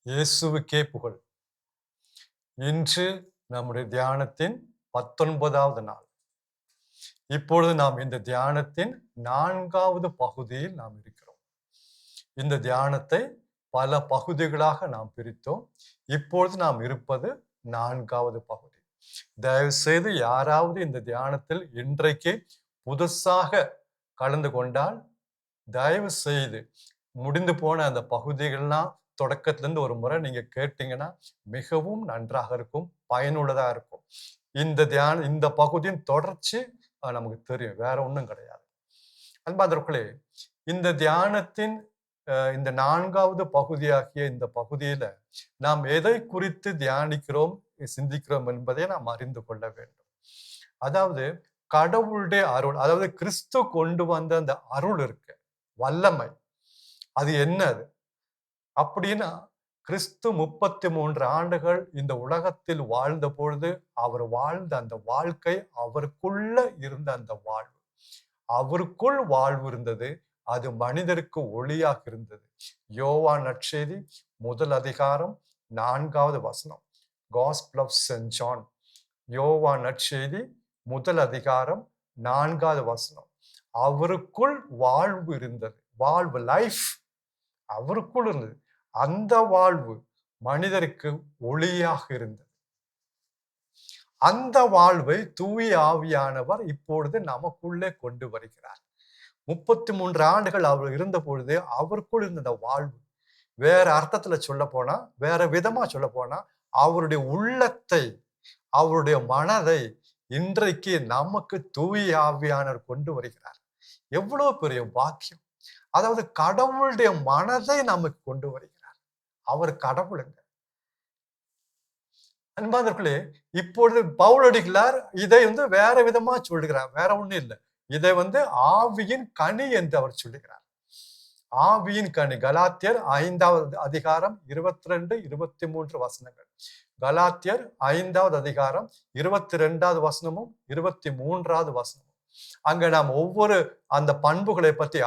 இயேசுவுக்கே புகழ். இன்று நம்முடைய தியானத்தின் 19வது நாள். இப்பொழுது நாம் இந்த தியானத்தின் 4வது பகுதியில் நாம் இருக்கிறோம். இந்த தியானத்தை பல பகுதிகளாக நாம் பிரித்தோம். இப்பொழுது நாம் இருப்பது 4வது பகுதி. தயவு செய்து யாராவது இந்த தியானத்தில் இன்றைக்கு புதுசாக கலந்து கொண்டால் தயவு செய்து முடிந்து போன அந்த பகுதிகள்லாம் தொடக்கத்திலிருந்து ஒரு முறை நீங்க கேட்டீங்கன்னா மிகவும் நன்றாக இருக்கும், பயனுள்ளதா இருக்கும். இந்த பகுதியின் தொடர்ச்சி நமக்கு தெரியும், வேற ஒண்ணும் கிடையாது. அன்பார்ந்தவர்களே, இந்த தியானத்தின் இந்த 4வது பகுதியாகிய இந்த பகுதியில நாம் எதை குறித்து தியானிக்கிறோம், சிந்திக்கிறோம் என்பதை நாம் அறிந்து கொள்ள வேண்டும். அதாவது கடவுளுடைய அருள், அதாவது கிறிஸ்து கொண்டு வந்த அந்த அருள் இருக்கு, வல்லமை. அது என்னது அப்படின்னா, கிறிஸ்து 33 ஆண்டுகள் இந்த உலகத்தில் வாழ்ந்த பொழுது அவர் வாழ்ந்த அந்த வாழ்க்கை, அவருக்குள்ள இருந்த அந்த வாழ்வு, அவருக்குள் வாழ்வு இருந்தது. அது மனிதருக்கு ஒளியாக இருந்தது. யோவான் நற்செய்தி 1 அதிகாரம் 4வது வசனம். Gospel of St. John. யோவான் நற்செய்தி 1 அதிகாரம் 4வது வசனம். அவருக்குள் வாழ்வு இருந்தது. வாழ்வு, லைஃப் அவருக்குள் இருந்தது. அந்த வாழ்வு மனிதருக்கு ஒளியாக இருந்தது. அந்த வாழ்வை தூய ஆவியானவர் இப்பொழுது நமக்குள்ளே கொண்டு வருகிறார். 33 ஆண்டுகள் அவர் இருந்த பொழுது அவருக்குள் இருந்த வாழ்வு, வேற அர்த்தத்துல சொல்ல போனா, வேற விதமா சொல்ல போனா, அவருடைய உள்ளத்தை, அவருடைய மனதை இன்றைக்கு நமக்கு தூய ஆவியானவர் கொண்டு வருகிறார். எவ்வளவு பெரிய பாக்கியம்! அதாவது கடவுளுடைய மனதை நமக்கு கொண்டு வருகிறார். அவர் கடவுளுங்க. அன்பார்ந்தவர்களே, இப்பொழுது பவுலடிகளார் இதை வேற விதமா சொல்லுகிறார். வேற ஒண்ணும் இல்லை. இதை ஆவியின் கனி என்று அவர் சொல்லுகிறார். ஆவியின் கனி. கலாத்தியர் 5வது அதிகாரம் 22, 23 வசனங்கள். கலாத்தியர் 5வது அதிகாரம் 22வது வசனமும் 23வது வசனமும். அங்க நாம் ஒவ்வொரு அந்த பண்புகளை பத்தி,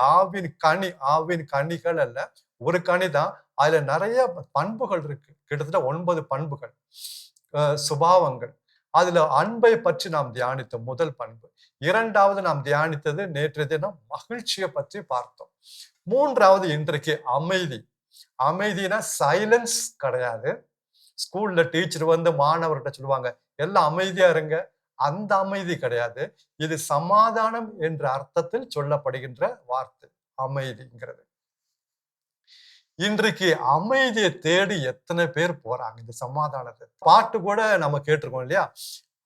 ஆவின் கனிகள் அல்ல, ஒரு கனி தான். அதுல நிறைய பண்புகள் இருக்கு. கிட்டத்தட்ட 9 பண்புகள், சுபாவங்கள். அதுல அன்பை பற்றி நாம் தியானித்த முதல் பண்பு. 2வது நாம் தியானித்தது நேற்றைய தினம் மகிழ்ச்சியை பற்றி பார்த்தோம். 3வது இன்றைக்கு அமைதி. அமைதினா சைலன்ஸ் கிடையாது. ஸ்கூல்ல டீச்சர் மாணவர்கிட்ட சொல்லுவாங்க, எல்லாம் அமைதியா இருங்க. அந்த அமைதி கிடையாது. இது சமாதானம் என்ற அர்த்தத்தில் சொல்லப்படுகின்ற வார்த்தை அமைதிங்கிறது. இன்றைக்கு அமைதியை தேடி எத்தனை பேர் போறாங்க, இந்த சமாதானத்தை. பாட்டு கூட நம்ம கேட்டிருக்கோம் இல்லையா?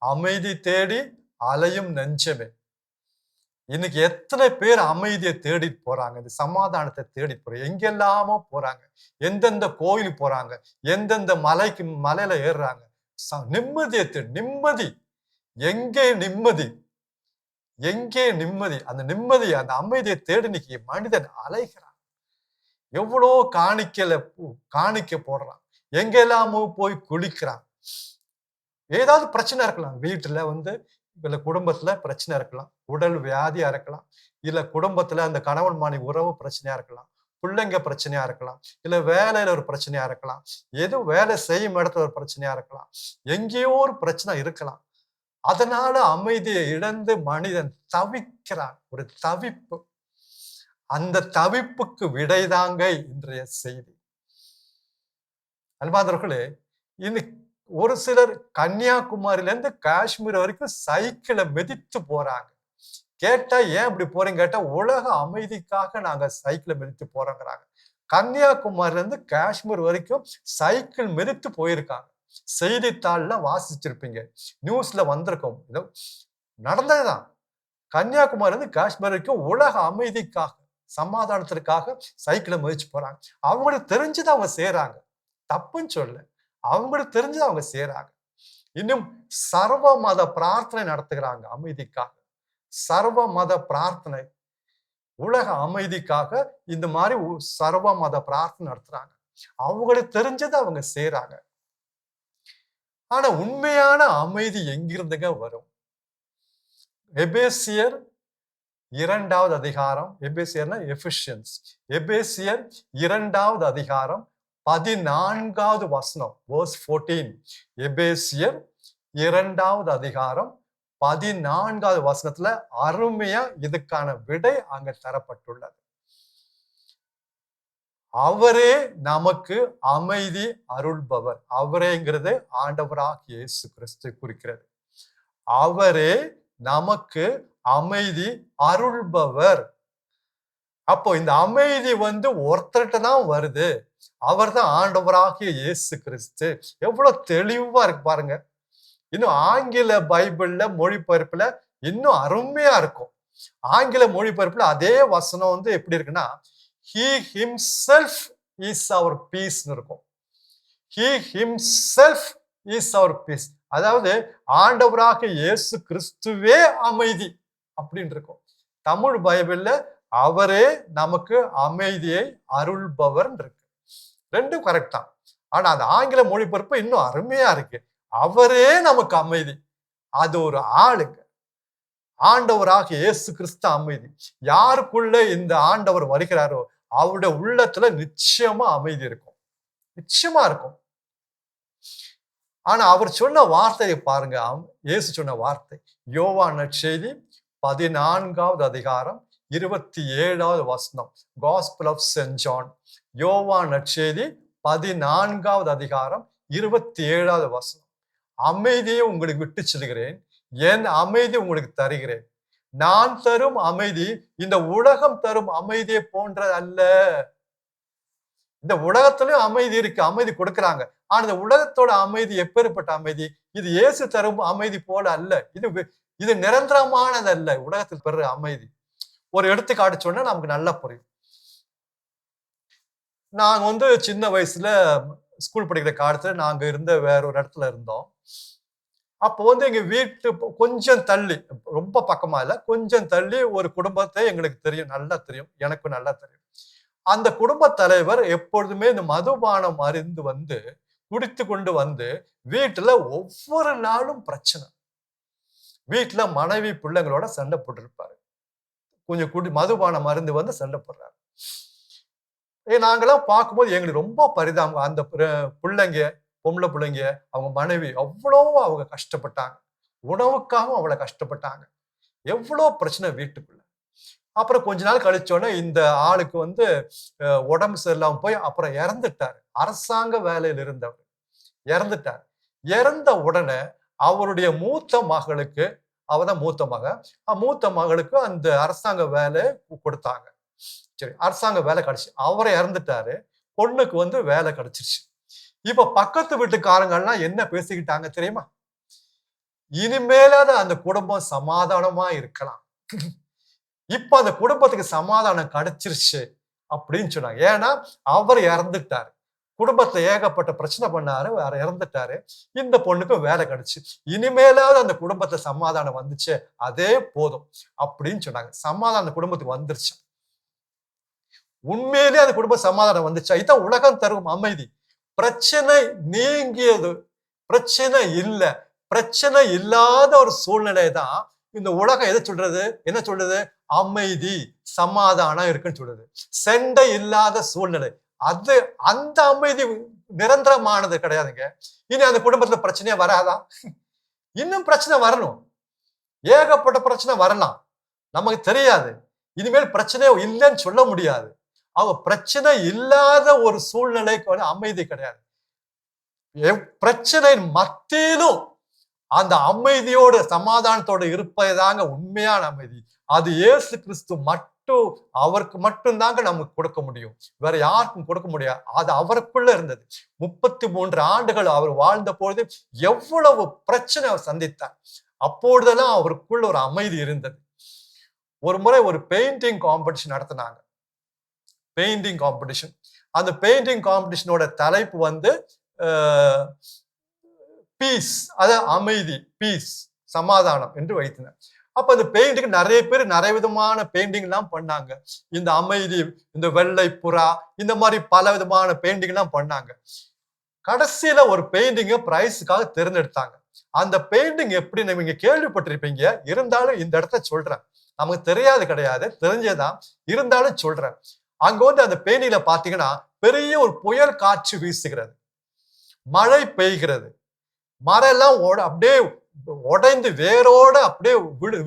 அமைதி தேடி அலையும் நெஞ்சமே. இன்னைக்கு எத்தனை பேர் அமைதியை தேடி போறாங்க, இந்த சமாதானத்தை தேடி போறாங்க. எங்கெல்லாமோ போறாங்க, எந்தெந்த கோயில் போறாங்க, எந்தெந்த மலையில ஏறுறாங்க. நிம்மதியை தேடி, நிம்மதி. எங்கே நிம்மதி? எங்கே நிம்மதி? அந்த நிம்மதி, அந்த அமைதியை தேடி இன்னைக்கு மனிதன் அலைகிறான். எவ்வளோ காணிக்க போடுறான், எங்கெல்லாமோ போய் குளிக்கிறான். ஏதாவது பிரச்சனை இருக்கலாம், வீட்டுல இல்ல குடும்பத்துல பிரச்சனை இருக்கலாம், உடல் வியாதியா இருக்கலாம், இல்ல குடும்பத்துல அந்த கணவன் மனைவி உறவு பிரச்சனையா இருக்கலாம், பிள்ளைங்க பிரச்சனையா இருக்கலாம், இல்ல வேலையில ஒரு பிரச்சனையா இருக்கலாம், ஏதோ வேலை செய்யும் இடத்துல ஒரு பிரச்சனையா இருக்கலாம், எங்கேயோ ஒரு பிரச்சனை இருக்கலாம். அதனால அமைதியை இழந்து மனிதன் தவிக்கிறான். ஒரு தவிப்பு. அந்த தவிப்புக்கு விடைதாங்க இன்றைய செய்தி. அன்பார்ந்தவர்களே, இன்னைக்கு ஒரு சிலர் கன்னியாகுமரியில இருந்து காஷ்மீர் வரைக்கும் சைக்கிளை மிதித்து போறாங்க. கேட்டா ஏன் இப்படி போறீங்க கேட்டா, உலக அமைதிக்காக நாங்க சைக்கிளை மிதித்து போறோங்கிறாங்க. கன்னியாகுமரியில இருந்து காஷ்மீர் வரைக்கும் சைக்கிள் மிதித்து போயிருக்காங்க. செய்தித்தாள்ல வாசிச்சிருப்பீங்க, நியூஸ்ல வந்திருக்கும். நடந்ததுதான். கன்னியாகுமரி இருந்து காஷ்மீர் வரைக்கும் உலக அமைதிக்காக, சமாதானத்திற்காக சைக்கிளை மிதிச்சு போறாங்க. அவங்களுக்கு தெரிஞ்சுதான் அவங்க செய்யறாங்க, தப்புன்னு சொல்ல. அவங்களுக்கு தெரிஞ்சு அவங்க செய்யறாங்க. இன்னும் சர்வ மத பிரார்த்தனை நடத்துகிறாங்க அமைதிக்காக. சர்வ மத பிரார்த்தனை, உலக அமைதிக்காக இந்த மாதிரி சர்வ மத பிரார்த்தனை நடத்துறாங்க. அவங்களுக்கு தெரிஞ்சதை அவங்க செய்யறாங்க. ஆனா உண்மையான அமைதி எங்கிருந்துங்க வரும்? எபேசியர் 2வது அதிகாரம், எபேசியர்னா எபிஷியன்ஸ். எபேசியர் 2வது அதிகாரம் 14வது வசனம், verse 14. எபேசியர் 2வது அதிகாரம் 14வது வசனத்துல அருமையா இதுக்கான விடை அங்க தரப்பட்டுள்ளது. அவரே நமக்கு அமைதி அருள்பவர். அவரேங்கிறது ஆண்டவராகிய இயேசு கிறிஸ்து குறிக்கிறது. அவரே நமக்கு அமைதி அருள்பவர். அப்போ இந்த அமைதி ஒருத்தர்கிட்ட தான் வருது. அவர் தான் ஆண்டவராகிய இயேசு கிறிஸ்து. எவ்வளவு தெளிவா இருக்கு பாருங்க. இன்னும் ஆங்கில பைபிள்ல மொழிபெயர்ப்புல இன்னும் அருமையா இருக்கும். ஆங்கில மொழிபெயர்ப்புல அதே வசனம் எப்படி இருக்குன்னா, he himself is our peace ன்னு இருக்கும். he himself is our peace. அதாவது ஆண்டவராக இயேசு கிறிஸ்துவே அமைதி அப்படின்னு இருக்கும். தமிழ் பைபிள்ல அவரே நமக்கு அமைதியை அருள்பவர் இருக்கு. ரெண்டும் கரெக்ட் தான். ஆனா அந்த ஆங்கில மொழிபெயர்ப்பு இன்னும் அருமையா இருக்கு. அவரே நமக்கு அமைதி. அது ஒரு ஆளுங்க. ஆண்டவராக இயேசு கிறிஸ்து அமைதி. யாருக்குள்ள இந்த ஆண்டவர் வருகிறாரோ அவருடைய உள்ளத்துல நிச்சயமா அமைதி இருக்கும். நிச்சயமா இருக்கும். ஆனா அவர் சொன்ன வார்த்தையை பாருங்க. இயேசு சொன்ன வார்த்தை யோவான் நற்செய்தி 14வது அதிகாரம் 27வது வசனம். Gospel of St. John. யோவான் நற்செய்தி 14வது அதிகாரம் 27வது வசனம். அமைதியை உங்களுக்கு விட்டு செல்கிறேன், என் அமைதி உங்களுக்கு தருகிறேன். நான் தரும் அமைதி இந்த உலகம் தரும் அமைதியை போன்றது அல்ல. இந்த உலகத்திலும் அமைதி இருக்கு, அமைதி கொடுக்கறாங்க. ஆனா இந்த உலகத்தோட அமைதி எப்பேற்பட்ட அமைதி? இது இயேசு தரும் அமைதி போல அல்ல. இது நிரந்தரமானது அல்ல. உலகத்தில் பெற அமைதி ஒரு எடுத்துக்காட்டு சொன்னா நமக்கு நல்லா புரியும். நாங்க சின்ன வயசுல ஸ்கூல் படிக்கிற காலத்துல நாங்க இருந்த வேற ஒரு இடத்துல இருந்தோம். அப்போ எங்க வீட்டு கொஞ்சம் தள்ளி, ரொம்ப பக்கமா இல்ல, கொஞ்சம் தள்ளி ஒரு குடும்பத்தை எங்களுக்கு தெரியும், நல்லா தெரியும், எனக்கும் நல்லா தெரியும். அந்த குடும்ப தலைவர் எப்பொழுதுமே இந்த மதுபானம் அருந்து குடித்து கொண்டு வீட்டுல ஒவ்வொரு நாளும் பிரச்சனை. வீட்டுல மனைவி பிள்ளைங்களோட சண்டை போட்டிருப்பாரு. கொஞ்சம் மதுபானம் அருந்து சண்டை போடுறாரு. நாங்கெல்லாம் பார்க்கும்போது எங்களுக்கு ரொம்ப பரிதாபம். அந்த பிள்ளைங்க, பொம்பளை பிள்ளைங்க, அவங்க மனைவி அவ்வளோ அவங்க கஷ்டப்பட்டாங்க. உணவுக்காகவும் அவ்வளவு கஷ்டப்பட்டாங்க. எவ்வளோ பிரச்சனை வீட்டுக்குள்ள. அப்புறம் கொஞ்ச நாள் கழிச்சோன்னே இந்த ஆளுக்கு உடம்பு சரியில்லாம போய் அப்புறம் இறந்துட்டாரு. அரசாங்க வேலையில் இருந்தவர் இறந்துட்டார். இறந்த உடனே அவருடைய மூத்த மகளுக்கு, அவதான் மூத்த மகளுக்கு அந்த அரசாங்க வேலை கொடுத்தாங்க. சரி, அரசாங்க வேலை கிடைச்சு அவரை இறந்துட்டாரு. பொண்ணுக்கு வேலை கிடைச்சிருச்சு. இப்ப பக்கத்து வீட்டுக்காரங்கள்லாம் என்ன பேசிக்கிட்டாங்க தெரியுமா? இனிமேலாவது அந்த குடும்பம் சமாதானமா இருக்கலாம். இப்ப அந்த குடும்பத்துக்கு சமாதானம் கிடைச்சிருச்சு அப்படின்னு சொன்னாங்க. ஏன்னா அவர் இறந்துட்டாரு. குடும்பத்தை ஏகப்பட்ட பிரச்சனை பண்ணாரு, வேற இறந்துட்டாரு. இந்த பொண்ணுக்கு வேலை கிடைச்சு. இனிமேலாவது அந்த குடும்பத்தை சமாதானம் வந்துச்சு, அதே போதும் அப்படின்னு சொன்னாங்க. சமாதானம் அந்த குடும்பத்துக்கு வந்துருச்சு. உண்மையிலேயே அந்த குடும்ப சமாதானம் வந்துச்சா? இதான் உலகம் தரும் அமைதி. பிரச்சனை நீங்கியது, பிரச்சனை இல்ல, பிரச்சனை இல்லாத ஒரு சூழ்நிலை தான் இந்த உலகம் எதை சொல்றது? என்ன சொல்றது? அமைதி, சமாதானம் இருக்குன்னு சொல்றது. சண்டை இல்லாத சூழ்நிலை, அது அந்த அமைதி நிரந்தரமானது கிடையாதுங்க. இனி அந்த குடும்பத்துல பிரச்சனையே வராதா? இன்னும் பிரச்சனை வரணும். ஏகப்பட்ட பிரச்சனை வரலாம், நமக்கு தெரியாது. இனிமேல் பிரச்சனை இல்லைன்னு சொல்ல முடியாது. அவங்க பிரச்சனை இல்லாத ஒரு சூழ்நிலைக்கு அமைதி கிடையாது. பிரச்சனை மத்தியிலும் அந்த அமைதியோட சமாதானத்தோட இருப்பதாங்க உண்மையான அமைதி. அது இயேசு கிறிஸ்து மட்டும், அவருக்கு மட்டும்தாங்க நமக்கு கொடுக்க முடியும். வேற யாருக்கும் கொடுக்க முடியாது. அது அவருக்குள்ள இருந்தது. 33 ஆண்டுகள் அவர் வாழ்ந்த பொழுது எவ்வளவு பிரச்சனை அவர் சந்தித்தார். அப்பொழுதெல்லாம் அவருக்குள்ள ஒரு அமைதி இருந்தது. ஒரு முறை ஒரு பெயிண்டிங் காம்படிஷன் நடத்தினாங்க. Painting competition. அந்த பெயிண்டிங் காம்படிஷனோட தலைப்பு பீஸ், அதாவது அமைதி, பீஸ், சமாதானம் என்று வைத்தனர். அப்ப அந்த பெயிண்டிங் நிறைய பேர் நிறைய விதமான பெயிண்டிங் எல்லாம் பண்ணாங்க. இந்த அமைதி, இந்த வெள்ளை புறா, இந்த மாதிரி பல விதமான பெயிண்டிங் எல்லாம் பண்ணாங்க. கடைசியில ஒரு பெயிண்டிங்க பிரைஸுக்காக தேர்ந்தெடுத்தாங்க. அந்த பெயிண்டிங் எப்படி நீங்க கேள்விப்பட்டிருப்பீங்க, இருந்தாலும் இந்த இடத்த சொல்றேன். நமக்கு தெரியாது கிடையாது, தெரிஞ்சதான், இருந்தாலும் சொல்றேன். அங்க அந்த பெயிண்டிங்ல பாத்தீங்கன்னா பெரிய ஒரு புயல் காற்று வீசுகிறது, மழை பெய்கிறது, மரம் எல்லாம் அப்படியே உடைந்து வேரோட அப்படியே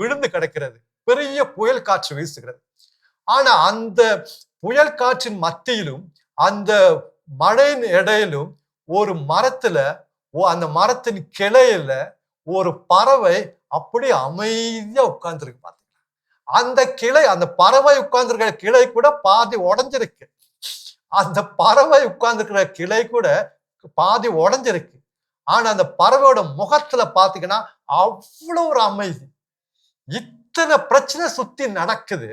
விழுந்து கிடக்கிறது, பெரிய புயல் காற்று வீசுகிறது. ஆனா அந்த புயல் காற்றின் மத்தியிலும் அந்த மழையின் இடையிலும் ஒரு மரத்துல, அந்த மரத்தின் கிளையில ஒரு பறவை அப்படியே அமைதியா உட்கார்ந்துருக்கு. பாத்தீங்களா? அந்த கிளை, அந்த பறவை உட்கார்ந்துருக்கிற கிளை கூட பாதி உடைஞ்சிருக்கு. அந்த பறவை உட்கார்ந்துருக்கிற கிளை கூட பாதி உடைஞ்சிருக்கு. ஆனா அந்த பறவையோட முகத்துல பாத்தீங்கன்னா அவ்வளவு ஒரு அமைதி. இத்தனை பிரச்சனை சுத்தி நடக்குது,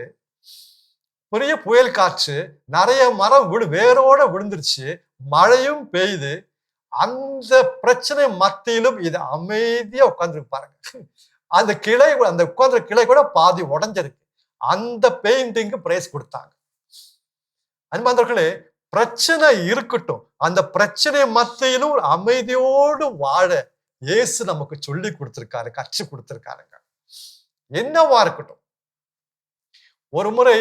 பெரிய புயல் காற்று, நிறைய மரம் வேரோட விழுந்துருச்சு, மழையும் பெய்யுது. அந்த பிரச்சனை மத்தியிலும் இது அமைதியா உட்கார்ந்துருக்கு பாருங்க. அந்த கிளை, அந்த உட்கார்ந்த கிளை கூட பாதி உடைஞ்சிருக்கு. அந்த பெயிண்டிங்கு பிரைஸ் கொடுத்தாங்க. அன்பார்ந்தவர்களே, பிரச்சனை இருக்கட்டும், அந்த பிரச்சனை மத்தியிலும் ஒரு அமைதியோடு வாழ இயேசு நமக்கு சொல்லி கொடுத்திருக்காரு, கற்றுக் கொடுத்திருக்காருங்க. என்னவா இருக்கட்டும். ஒரு முறை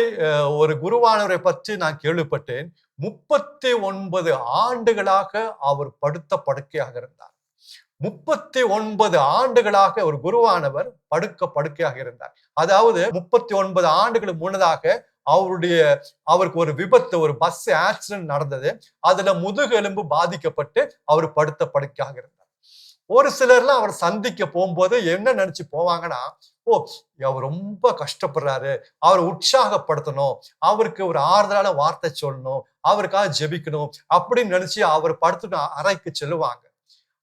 ஒரு குருவானவரை பற்றி நான் கேள்விப்பட்டேன். 39 ஆண்டுகளாக அவர் படுத்த படுக்கையாக இருந்தார். 39 ஆண்டுகளாக ஒரு குருவானவர் படுக்கையாக இருந்தார். அதாவது 39 ஆண்டுகளுக்கு முன்னதாக அவருக்கு ஒரு விபத்து, ஒரு பஸ் ஆக்சிடென்ட் நடந்தது. அதுல முதுகெலும்பு பாதிக்கப்பட்டு அவர் படுத்த படுக்கையாக இருந்தார். ஒரு சிலர்லாம் அவர் சந்திக்க போகும்போது என்ன நினைச்சு போவாங்கன்னா, அவர் ரொம்ப கஷ்டப்படுறாரு, அவரை உற்சாகப்படுத்தணும், அவருக்கு ஒரு ஆறுதலான வார்த்தை சொல்லணும், அவருக்காக ஜெபிக்கணும் அப்படின்னு நினைச்சு அவர் படுத்து அறைக்கு செல்லுவாங்க.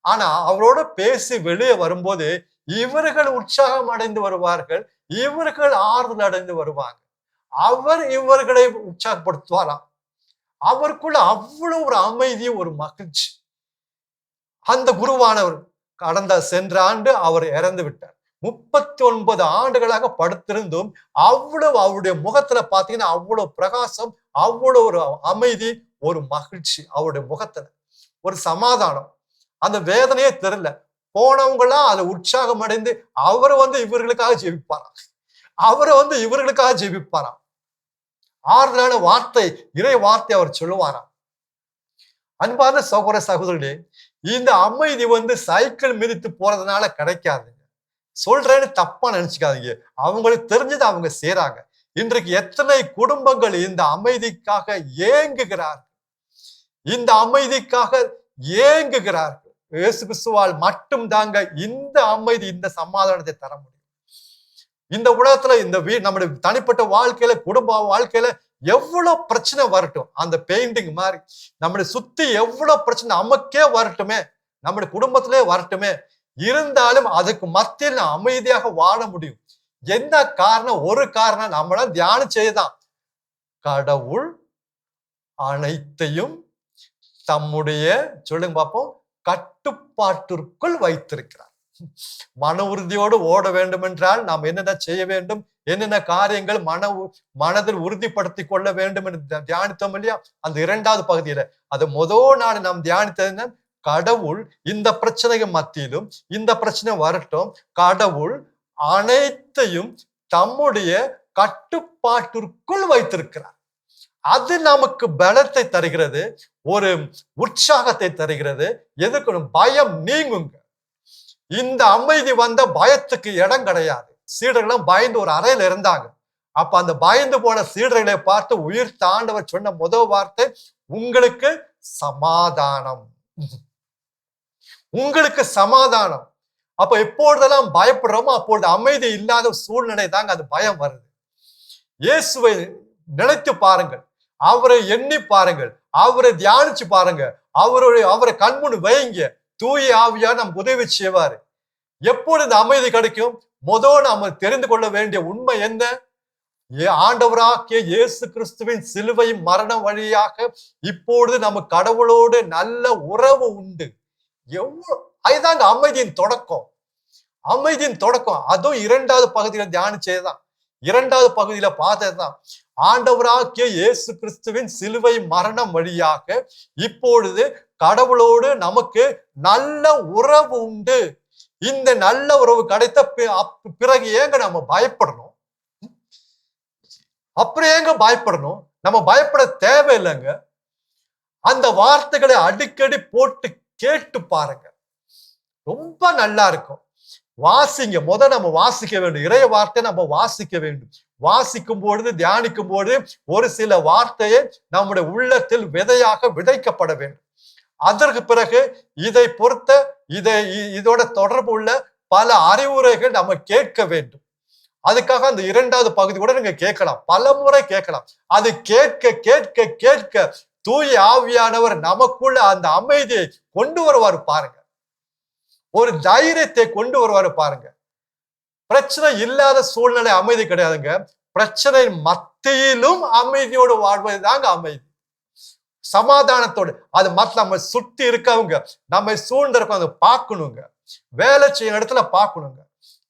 ஆனா அவரோட பேசி வெளியே வரும்போது இவர்கள் உற்சாகம் அடைந்து வருவார்கள், இவர்கள் ஆறுதல் அடைந்து வருவாங்க. அவர் இவர்களை உற்சாகப்படுத்துவாராம். அவருக்குள்ள அவ்வளவு ஒரு அமைதி, ஒரு மகிழ்ச்சி. அந்த குருவானவர் சென்ற ஆண்டு அவர் இறந்து விட்டார். 39 ஆண்டுகளாக படுத்திருந்தும் அவ்வளவு அவருடைய முகத்துல பாத்தீங்கன்னா அவ்வளவு பிரகாசம், அவ்வளவு ஒரு அமைதி, ஒரு மகிழ்ச்சி. அவருடைய முகத்துல ஒரு சமாதானம். அந்த வேதனையே தெரியல. போனவங்களாம் அதை உற்சாகம் அடைந்து அவரை இவர்களுக்காக ஜெபிப்பாராம். இவர்களுக்காக ஜெபிப்பாராம். ஆறுதலான வார்த்தை, இறை வார்த்தை அவர் சொல்லுவாராம். அன்பான சகோதர சகோதரர்களே, இந்த அமைதி சைக்கிள் மிதித்து போறதுனால கிடைக்காதுங்க. சொல்றேன்னு தப்பா நினைச்சுக்காதீங்க. அவங்களுக்கு தெரிஞ்சது அவங்க செய்றாங்க. இன்றைக்கு எத்தனை குடும்பங்கள் இந்த அமைதிக்காக ஏங்குகிறார்கள், இந்த அமைதிக்காக ஏங்குகிறார்கள். இயேசு கிறிஸ்துவால் மட்டும் தாங்க இந்த அமைதி, இந்த சமாதானத்தை தர முடியும். இந்த உலகத்துல நம்முடைய தனிப்பட்ட வாழ்க்கையில, குடும்ப வாழ்க்கையில எவ்வளவு பிரச்சனை வரட்டும், அந்த பெயிண்டிங் மாதிரி நம்மளை சுத்தி எவ்வளவு பிரச்சனை நமக்கே வரட்டுமே, நம்முடைய குடும்பத்திலே வரட்டுமே, இருந்தாலும் அதுக்கு மத்தியில் அமைதியாக வாழ முடியும். என்ன காரணம்? ஒரு காரணம், நம்மள தியானம் செய்தான். கடவுள் அனைத்தையும் தம்முடைய, சொல்லுங்க பார்ப்போம், கட்டுப்பாட்டிற்குள் வைத்திருக்கிறார். மன உறுதியோடு ஓட வேண்டும் என்றால் நாம் என்னென்ன செய்ய வேண்டும், என்னென்ன காரியங்கள் மனதில் உறுதிப்படுத்தி கொள்ள வேண்டும் என்று தியானித்தோம் இல்லையா? அந்த 2வது பகுதியில அது முதல் நாள் நாம் தியானித்தது, கடவுள் இந்த பிரச்சனைக்கு மத்தியிலும், இந்த பிரச்சனை வரட்டும், கடவுள் அனைத்தையும் தம்முடைய கட்டுப்பாட்டிற்குள் வைத்திருக்கிறார். அது நமக்கு பலத்தை தருகிறது, ஒரு உற்சாகத்தை தருகிறது. எதுக்கு? பயம் நீங்குங்க. இந்த அமைதி வந்த பயத்துக்கு இடம் கிடையாது. சீடர்களும் பயந்து ஒரு அறையில இருந்தாங்க. அப்ப அந்த பயந்து போன சீடர்களை பார்த்து உயிர் தாண்டவர் சொன்ன முதல் வார்த்தை, உங்களுக்கு சமாதானம், உங்களுக்கு சமாதானம். அப்ப எப்பொழுதெல்லாம் பயப்படுறோமோ அப்பொழுது அமைதி இல்லாத சூழ்நிலை தாங்க அது பயம் வருது. இயேசுவை நினைத்து பாருங்கள், அவரை எண்ணி பாருங்கள், அவரை தியானிச்சு பாருங்க, அவரை கண்முன் வைங்க. தூய ஆவியார் நமக்கு உதவி செய்வாரு. எப்பொழுது அமைதி கிடைக்கும்? முதல் நாம தெரிந்து கொள்ள வேண்டிய உண்மை என்ன? ஆண்டவராகிய இயேசு கிறிஸ்துவின் சிலுவை மரணம் வழியாக இப்பொழுது நம்ம கடவுளோடு நல்ல உறவு உண்டு. அதுதாங்க அமைதியின் தொடக்கம். அமைதியின் தொடக்கம். அதுவும் 2வது பகுதியில தியானிச்சதுதான், 2வது பகுதியில பார்த்ததுதான். ஆண்டவராகிய இயேசு கிறிஸ்துவின் சிலுவை மரணம் வழியாக இப்பொழுது கடவுளோடு நமக்கு நல்ல உறவு உண்டு. இந்த நல்ல உறவு கிடைத்த பிறகு ஏங்க நம்ம பயப்படணும்? அப்புறம் ஏங்க பயப்படணும்? நம்ம பயப்பட தேவையில்லைங்க. அந்த வார்த்தைகளை அடிக்கடி போட்டு கேட்டு பாருங்க, ரொம்ப நல்லா இருக்கும். வாசிங்க. நம்ம வாசிக்க வேண்டும். இறைய வார்த்தை நம்ம வாசிக்க வேண்டும். வாசிக்கும் பொழுது, தியானிக்கும் பொழுது ஒரு சில வார்த்தையை நம்முடைய உள்ளத்தில் விதையாக விதைக்கப்பட வேண்டும். அதற்கு பிறகு இதை பொறுத்த இதோட தொடர்பு உள்ள பல அறிவுரைகள் நம்ம கேட்க வேண்டும். அதுக்காக அந்த 2வது பகுதி கூட நீங்க கேட்கலாம், பல முறை கேட்கலாம். அது கேட்க கேட்க கேட்க தூய ஆவியானவர் நமக்குள்ள அந்த அமைதியை கொண்டு வருவாரு பாருங்க, ஒரு தைரியத்தை கொண்டு வருவாரு பாருங்க. பிரச்சனை இல்லாத சூழ்நிலை அமைதி கிடையாதுங்க. பிரச்சனை மத்தியிலும் அமைதியோடு வாழ்வதுதாங்க அமைதி, சமாதானத்தோடு. அது நம்ம சுத்தி இருக்கவங்க, நம்மை சூழ்ந்திருக்கவங்க பார்க்கணுங்க, வேலை செய்யற இடத்துல பார்க்கணுங்க.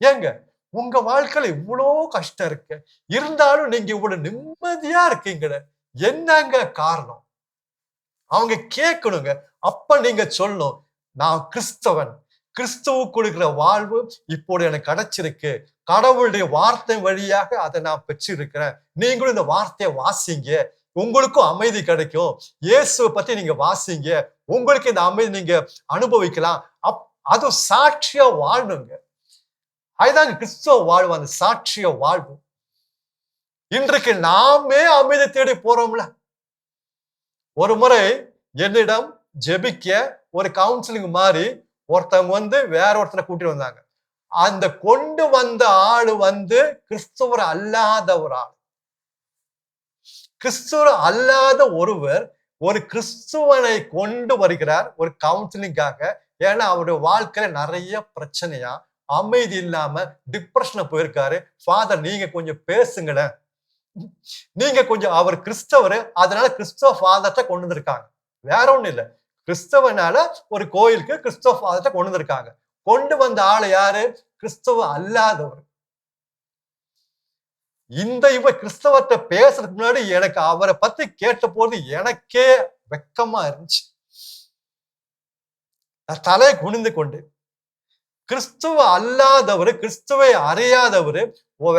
ஏங்க உங்க வாழ்க்கையில இவ்வளோ கஷ்டம் இருக்கு, இருந்தாலும் நீங்க இவ்வளவு நிம்மதியா இருக்கீங்களே, என்னங்க காரணம்? அவங்க கேட்கணுங்க. அப்ப நீங்க சொல்லணும், நான் கிறிஸ்தவன், கிறிஸ்துவ கொடுக்கிற வாழ்வு இப்போது எனக்கு கிடைச்சிருக்கு, கடவுளுடைய வார்த்தை வழியாக அதை நான் பெற்றிருக்கிறேன். நீங்களும் இந்த வார்த்தையை வாசிங்க, உங்களுக்கும் அமைதி கிடைக்கும். இயேசுவை பத்தி நீங்க வாசிங்க, உங்களுக்கு இந்த அமைதி நீங்க அனுபவிக்கலாம். அது சாட்சியா வாழணுங்க. அதுதாங்க கிறிஸ்துவ வாழ்வு, அந்த சாட்சிய வாழ்வு. இன்றைக்கு நாமே அமைதி தேடி போறோம்ல. ஒரு முறை என்னிடம் ஜெபிக்க ஒரு கவுன்சிலிங் மாதிரி ஒருத்தவங்க வேற ஒருத்தரை கூட்டிட்டு வந்தாங்க. அந்த கொண்டு வந்த ஆளு கிறிஸ்துவர் அல்லாத ஒரு ஆள். கிறிஸ்துவர் அல்லாத ஒருவர் ஒரு கிறிஸ்துவனை கொண்டு வருகிறார் ஒரு கவுன்சிலிங்காக. ஏன்னா அவருடைய வாழ்க்கையில நிறைய பிரச்சனையா, அமைதி இல்லாம டிப்ரெஷன்ல போயிருக்காரு. ஃபாதர் நீங்க கொஞ்சம் பேசுங்களேன், நீங்க கொஞ்சம், அவர் கிறிஸ்தவர், அதனால கிறிஸ்தவ ஃபாதர்ட்ட கொண்டு வந்திருக்காங்க, வேற ஒண்ணும் இல்ல. கிறிஸ்தவனால ஒரு கோயிலுக்கு கிறிஸ்தவ ஃபாதர்ட்ட கொண்டு வந்திருக்காங்க. கொண்டு வந்த ஆளு யாரு? கிறிஸ்தவ அல்லாதவர். இவர் கிறிஸ்தவத்தை பேசுறதுக்கு முன்னாடி எனக்கு அவரை பத்தி கேட்ட போது எனக்கே வெக்கமா இருந்துச்சு. நான் தலையை குனிந்து கொண்டு, கிறிஸ்துவ அல்லாதவர், கிறிஸ்துவை அறியாதவர்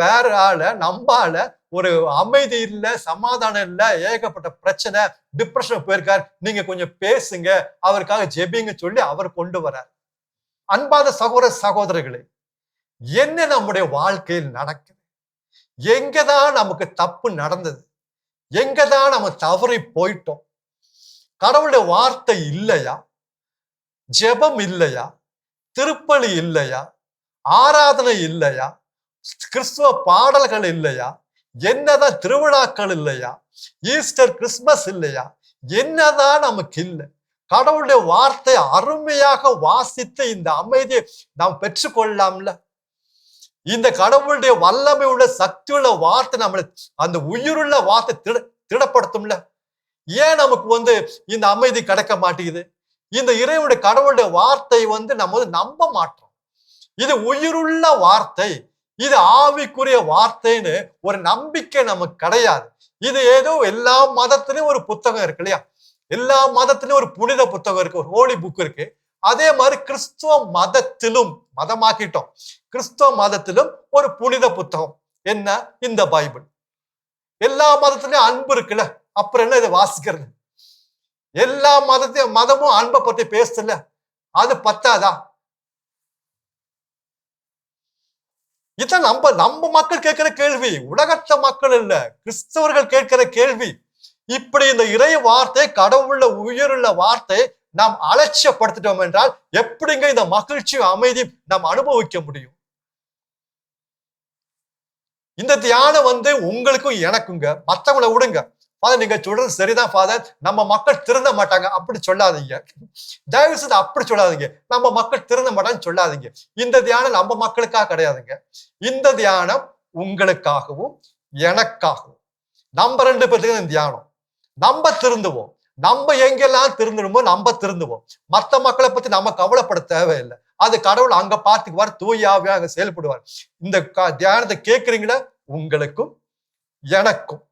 வேற ஆள நம்பால ஒரு அமைதி இல்ல, சமாதானம் இல்ல, ஏகப்பட்ட பிரச்சனை, டிப்ரெஷன் போயிருக்கார், நீங்க கொஞ்சம் பேசுங்க, அவருக்காக ஜெபிங்க சொல்லி அவர் கொண்டு வரார். அன்பான சகோதர சகோதரர்களே, என்ன நம்முடைய வாழ்க்கையில் நடக்குது? எங்கதான் நமக்கு தப்பு நடந்தது? எங்கதான் நம்ம தவறி போயிட்டோம்? கடவுளுடைய வார்த்தை இல்லையா? ஜெபம் இல்லையா? திருப்பலி இல்லையா? ஆராதனை இல்லையா? கிறிஸ்துவ பாடல்கள் இல்லையா? என்னதான் திருவிழாக்கள் இல்லையா? ஈஸ்டர் கிறிஸ்துமஸ் இல்லையா? என்னதான் நமக்கு இல்லை? கடவுளுடைய வார்த்தை அருமையாக வாசித்து இந்த அமைதியை நாம் பெற்றுக்கொள்ளலாம்ல. இந்த கடவுளுடைய வல்லமை உள்ள சக்தி உள்ள வார்த்தை நம்மளை அந்த உயிருள்ள வார்த்தை திடப்படுத்தும்ல. ஏன் நமக்கு இந்த அமைதி கிடைக்க மாட்டேங்குது? இந்த இறைவனுடைய கடவுளுடைய வார்த்தை நம்ம நம்ப மாட்டோம். இது உயிருள்ள வார்த்தை, இது ஆவிக்குரிய வார்த்தைன்னு ஒரு நம்பிக்கை நமக்கு கிடையாது. இது ஏதோ எல்லா மதத்திலும் ஒரு புத்தகம் இருக்கு இல்லையா? எல்லா மதத்திலும் ஒரு புனித புத்தகம் இருக்கு, ஒரு ஹோலி புக் இருக்கு. அதே மாதிரி கிறிஸ்துவ மதத்திலும், மதமாக்கிட்டோம், கிறிஸ்துவ மதத்திலும் ஒரு புனித புத்தகம் என்ன? இந்த பைபிள். எல்லா மதத்திலையும் அன்பு இருக்குல்ல, அப்புறம் என்ன இதை வாசிக்கிறது? எல்லா மதமும் அன்பை பத்தி பேசல, அது பத்தாதா? இதான் நம்ம மக்கள் கேட்கிற கேள்வி, உலகத்த மக்கள் இல்ல, கிறிஸ்தவர்கள் கேட்கிற கேள்வி. இப்படி இந்த இறை வார்த்தை, கடவுளுள்ள உயிருள்ள வார்த்தை நாம் அலட்சியப்படுத்திட்டோம் என்றால் எப்படிங்க இந்த மகிழ்ச்சி அமைதி நாம் அனுபவிக்க முடியும்? இந்த தியானம் உங்களுக்கும் எனக்குங்க, மற்றவங்களை விடுங்க. ஃபாதர் நீங்க சொல்றது சரிதான் ஃபாதர், நம்ம மக்கள் திருந்த மாட்டாங்க அப்படி சொல்லாதீங்க. தயவு செய்து அப்படி சொல்லாதீங்க. நம்ம மக்கள் திருந்த மாட்டாங்கன்னு சொல்லாதீங்க. இந்த தியானம் நம்ம மக்களுக்காக கிடையாதுங்க. இந்த தியானம் உங்களுக்காகவும் எனக்காகவும், நம்ம 2 பேருக்கு இந்த தியானம். நம்ம திருந்துவோம், நம்ம எங்கெல்லாம் திருந்தணுமோ நம்ம திருந்துவோம். மற்ற மக்களை பத்தி நம்ம கவலைப்பட தேவையில்லை. அது கடவுள் அங்க பார்த்துக்குவார், தூயாவியாக செயல்படுவார். இந்த தியானத்தை கேட்கிறீங்களா? உங்களுக்கும் எனக்கும்.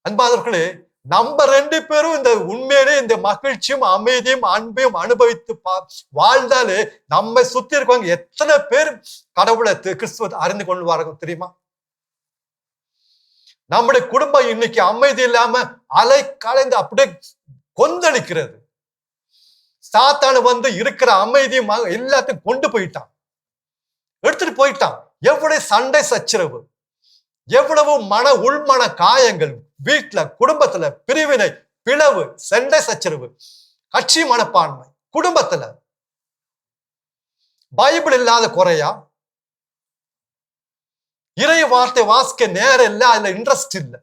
அன்பானவர்களே, நம்ம 2 பேரும் இந்த உண்மையிலே இந்த மகிழ்ச்சியும் அமைதியும் அன்பையும் அனுபவித்து வாழ்ந்தாலே நம்மை சுத்தி இருக்கவங்க எத்தனை பேர் கடவுளை கிறிஸ்துவ அறிந்து கொள்வார்கள் தெரியுமா? நம்முடைய குடும்பம் இன்னைக்கு அமைதி இல்லாம அலை கலைந்து அப்படியே கொந்தளிக்கிறது. சாத்தானு வந்து இருக்கிற அமைதியும் எல்லாத்தையும் கொண்டு போயிட்டான், எடுத்துட்டு போயிட்டான். எவ்வளவு சண்டை சச்சரவு, எவ்வளவு உள்மன காயங்கள், வீட்டுல குடும்பத்துல பிரிவினை, பிளவு, சண்டை சச்சரவு, கட்சி மனப்பான்மை, குடும்பத்துல பைபிள் இல்லாத குறையா? இறை வார்த்தை வாசிக்க நேரம் இல்லை, அதுல இன்ட்ரெஸ்ட் இல்லை.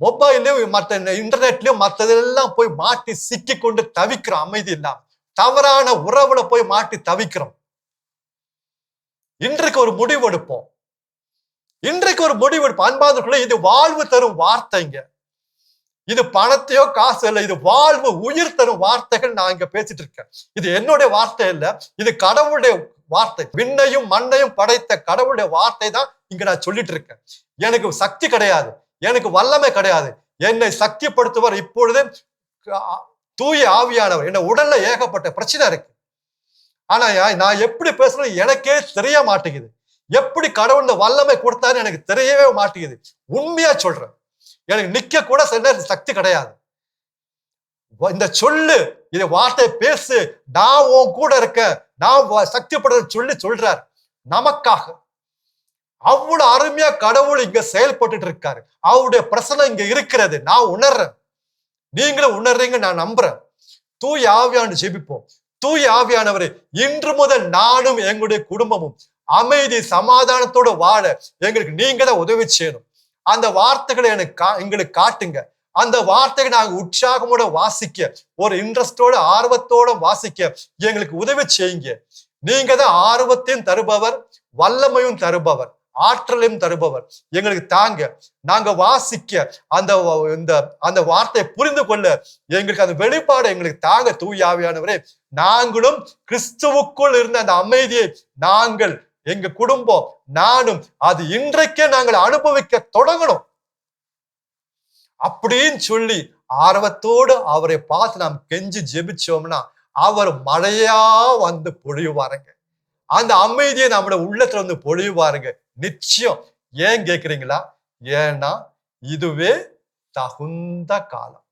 மொபைல்லையும் மற்ற இன்டர்நெட்லயும் மற்றதெல்லாம் போய் மாட்டி சிக்கி கொண்டு தவிக்கிறோம். அமைதி இல்லாம தவறான உறவுல போய் மாட்டி தவிக்கிறோம். இன்றைக்கு ஒரு முடிவு எடுப்போம். அன்பானவர்களே, இது வாழ்வு தரும் வார்த்தைங்க. இது பணத்தையோ காசு இல்லை, இது வாழ்வு உயிர் தரும் வார்த்தைகள் நான் இங்க பேசிட்டு இருக்கேன். இது என்னுடைய வார்த்தை இல்ல, இது கடவுளுடைய வார்த்தை. விண்ணையும் மண்ணையும் படைத்த கடவுளுடைய வார்த்தை தான் இங்க நான் சொல்லிட்டு இருக்கேன். எனக்கு சக்தி கிடையாது, எனக்கு வல்லமை கிடையாது. என்னை சக்திப்படுத்துவார் இப்பொழுது தூய ஆவியானவர். என்ன உடல்ல ஏகப்பட்ட பிரச்சனை இருக்கு. ஆனா நான் எப்படி பேசுறது எனக்கே தெரிய மாட்டேங்குது. எப்படி கடவுள் இந்த வல்லமை கொடுத்தாரு எனக்கு தெரியவே மாட்டேங்குது. உண்மையா சொல்றேன், எனக்கு நிக்க கூட சக்தி கிடையாது. இந்த சொல்லு, இது வார்த்தை பேசு, நான் உன் கூட இருக்க, நான் சக்திப்படுறது சொல்லி சொல்றாரு நமக்காக. அவ்வளவு அருமையா கடவுள் இங்க செயல்பட்டு இருக்காரு. அவருடைய பிரசனம் இங்க இருக்கிறது, நான் உணர்றேன், நீங்களும் உணர்றீங்க, நான் நம்புறேன். தூய ஆவியானவர் ஜெபிப்போம். தூய ஆவியானவரே, இன்று முதல் நானும் எங்களுடைய குடும்பமும் அமைதி சமாதானத்தோட வாழ எங்களுக்கு நீங்க தான் உதவி செய்யணும். அந்த வார்த்தைகளை எங்களுக்கு காட்டுங்க. அந்த வார்த்தைகளை நாங்க உற்சாகமோட வாசிக்க, ஒரு இன்ட்ரெஸ்டோட ஆர்வத்தோட வாசிக்க எங்களுக்கு உதவி செய்யுங்க. நீங்க தான் ஆர்வத்தையும் தருபவர், வல்லமையும் தருபவர், ஆற்றலையும் தருபவர். எங்களுக்கு தாங்க. நாங்க வாசிக்க அந்த வார்த்தையை புரிந்து கொள்ள எங்களுக்கு அந்த வெளிப்பாடு எங்களுக்கு தாங்க. தூய ஆவியானவரே, நாங்களும் கிறிஸ்துவுக்குள் இருந்த அந்த அமைதியை நாங்கள், எங்க குடும்பம், நானும் அது இன்றைக்கே நாங்கள் அனுபவிக்க தொடங்கணும் அப்படின்னு சொல்லி ஆர்வத்தோடு அவரை பார்த்து நாம் கெஞ்சி ஜெபிச்சோம்னா அவர் மழையா வந்து பொழியுவாருங்க. அந்த அமைதியை நம்மளோட உள்ளத்துல வந்து பொழியுவாருங்க நிச்சயம். ஏன் கேக்குறீங்களா? ஏன்னா இதுவே தகுந்த காலம்.